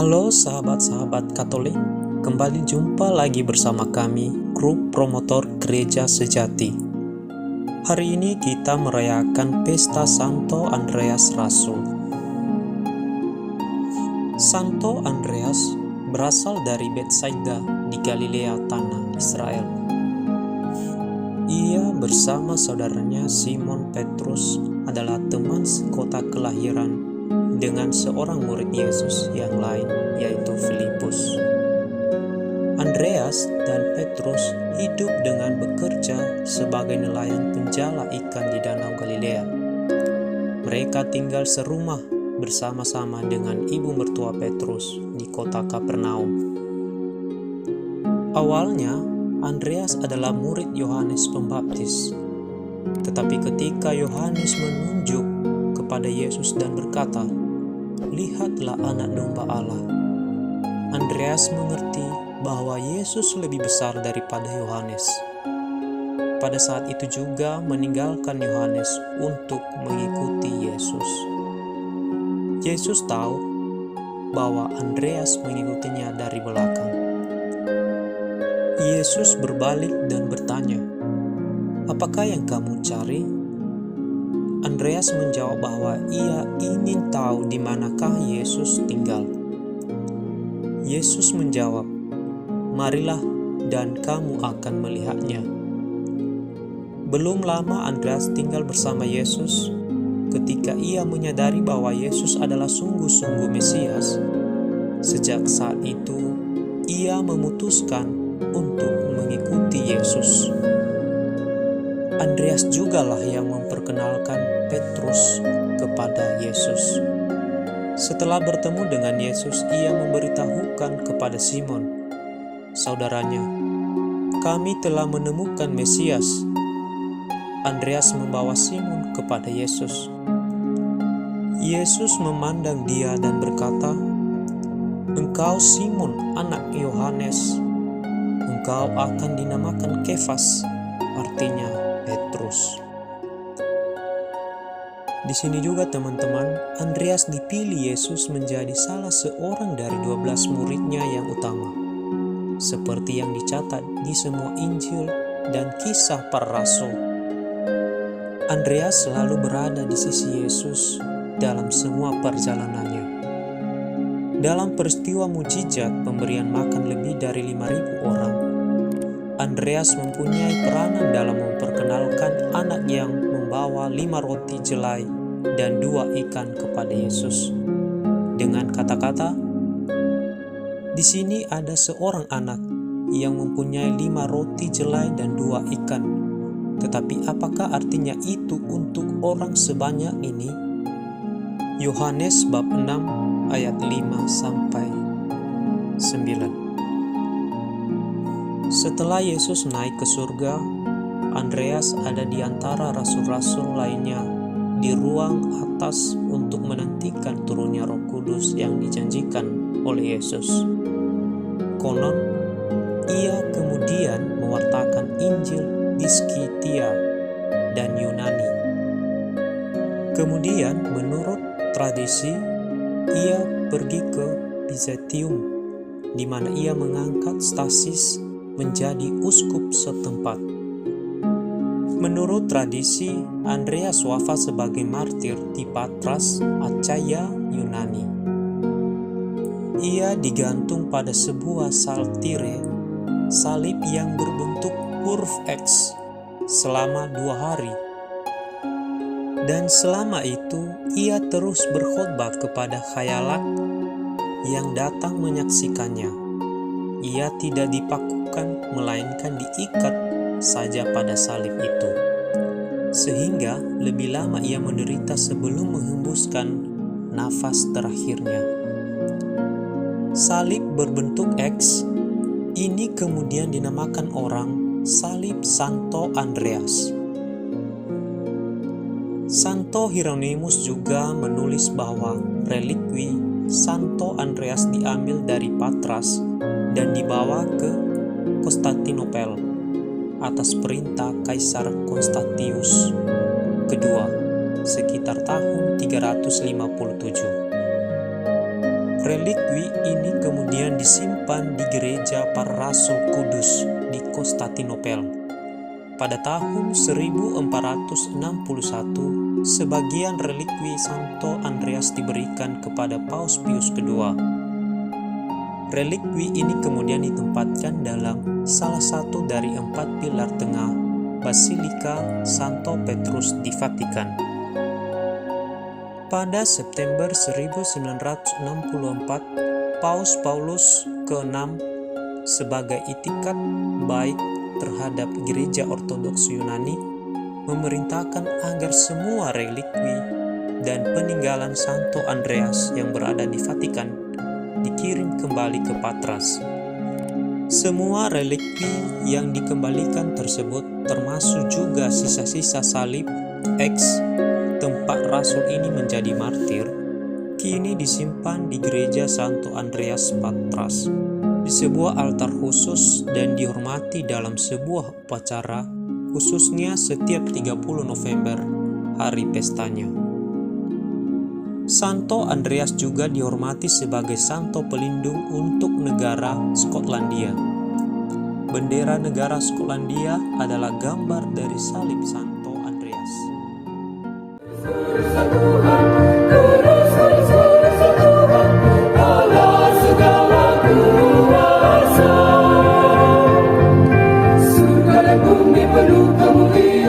Halo sahabat-sahabat Katolik, kembali jumpa lagi bersama kami, grup promotor Gereja Sejati. Hari ini kita merayakan pesta Santo Andreas Rasul. Santo Andreas berasal dari Betsaida di Galilea tanah Israel. Ia bersama saudaranya Simon Petrus adalah teman sekota kelahiran dengan seorang murid Yesus yang lain, yaitu Filipus. Andreas dan Petrus hidup dengan bekerja sebagai nelayan penjala ikan di Danau Galilea. Mereka tinggal serumah bersama-sama dengan ibu mertua Petrus di kota Kapernaum. Awalnya, Andreas adalah murid Yohanes Pembaptis. Tetapi ketika Yohanes menunjuk kepada Yesus dan berkata, "Lihatlah anak domba Allah," Andreas mengerti bahwa Yesus lebih besar daripada Yohanes. Pada saat itu juga meninggalkan Yohanes untuk mengikuti Yesus. Yesus tahu bahwa Andreas mengikutinya dari belakang. Yesus berbalik dan bertanya, "Apakah yang kamu cari?" Andreas menjawab bahwa ia ingin tahu di manakah Yesus tinggal. Yesus menjawab, "Marilah dan kamu akan melihatnya." Belum lama Andreas tinggal bersama Yesus. Ketika ia menyadari bahwa Yesus adalah sungguh-sungguh Mesias, sejak saat itu ia memutuskan untuk mengikuti Yesus. Andreas jugalah yang memperkenalkan Petrus kepada Yesus. Setelah bertemu dengan Yesus, ia memberitahukan kepada Simon, saudaranya, "Kami telah menemukan Mesias." Andreas membawa Simon kepada Yesus. Yesus memandang dia dan berkata, "Engkau Simon, anak Yohanes. Engkau akan dinamakan Kefas," artinya Petrus. Di sini juga teman-teman, Andreas dipilih Yesus menjadi salah seorang dari 12 muridnya yang utama, seperti yang dicatat di semua Injil dan kisah para rasul. Andreas selalu berada di sisi Yesus dalam semua perjalanannya. Dalam peristiwa mukjizat pemberian makan lebih dari 5.000 orang, Andreas mempunyai peranan dalam memperkenalkan anak yang membawa 5 roti jelai dan 2 ikan kepada Yesus. Dengan kata-kata, "Di sini ada seorang anak yang mempunyai 5 roti jelai dan 2 ikan. Tetapi apakah artinya itu untuk orang sebanyak ini?" Yohanes bab 6 ayat 5-9. Setelah Yesus naik ke surga, Andreas ada di antara rasul-rasul lainnya di ruang atas untuk menantikan turunnya Roh Kudus yang dijanjikan oleh Yesus. Konon, ia kemudian mewartakan Injil di Skythia dan Yunani. Kemudian, menurut tradisi, ia pergi ke Bizantium, di mana ia mengangkat stasis menjadi uskup setempat. Menurut tradisi, Andreas wafat sebagai martir di Patras, Achaia, Yunani. Ia digantung pada sebuah saltire, salib yang berbentuk huruf X, selama 2 hari. Dan selama itu, ia terus berkhotbah kepada khayalak yang datang menyaksikannya. Ia tidak dipakukan, melainkan diikat saja pada salib itu. Sehingga lebih lama ia menderita sebelum menghembuskan nafas terakhirnya. Salib berbentuk X ini kemudian dinamakan orang salib Santo Andreas. Santo Hieronymus juga menulis bahwa relikwi Santo Andreas diambil dari Patras dan dibawa ke Konstantinopel atas perintah Kaisar Konstantius kedua sekitar tahun 357. Relikwi ini kemudian disimpan di gereja para rasul kudus di Konstantinopel. Pada tahun 1461, sebagian relikwi Santo Andreas diberikan kepada Paus Pius II. Relikwi ini kemudian ditempatkan dalam salah satu dari 4 pilar tengah Basilika Santo Petrus di Vatikan. Pada September 1964, Paus Paulus ke-6 sebagai itikat baik terhadap Gereja Ortodoks Yunani memerintahkan agar semua relikwi dan peninggalan Santo Andreas yang berada di Vatikan dikirim kembali ke Patras. Semua relikwi yang dikembalikan tersebut termasuk juga sisa-sisa salib X tempat rasul ini menjadi martir, kini disimpan di gereja Santo Andreas Patras di sebuah altar khusus dan dihormati dalam sebuah upacara, khususnya setiap 30 November, hari pestanya. Santo Andreas juga dihormati sebagai santo pelindung untuk negara Skotlandia. Bendera negara Skotlandia adalah gambar dari salib Santo Andreas. Surga dan bumi penuh kemuliaan.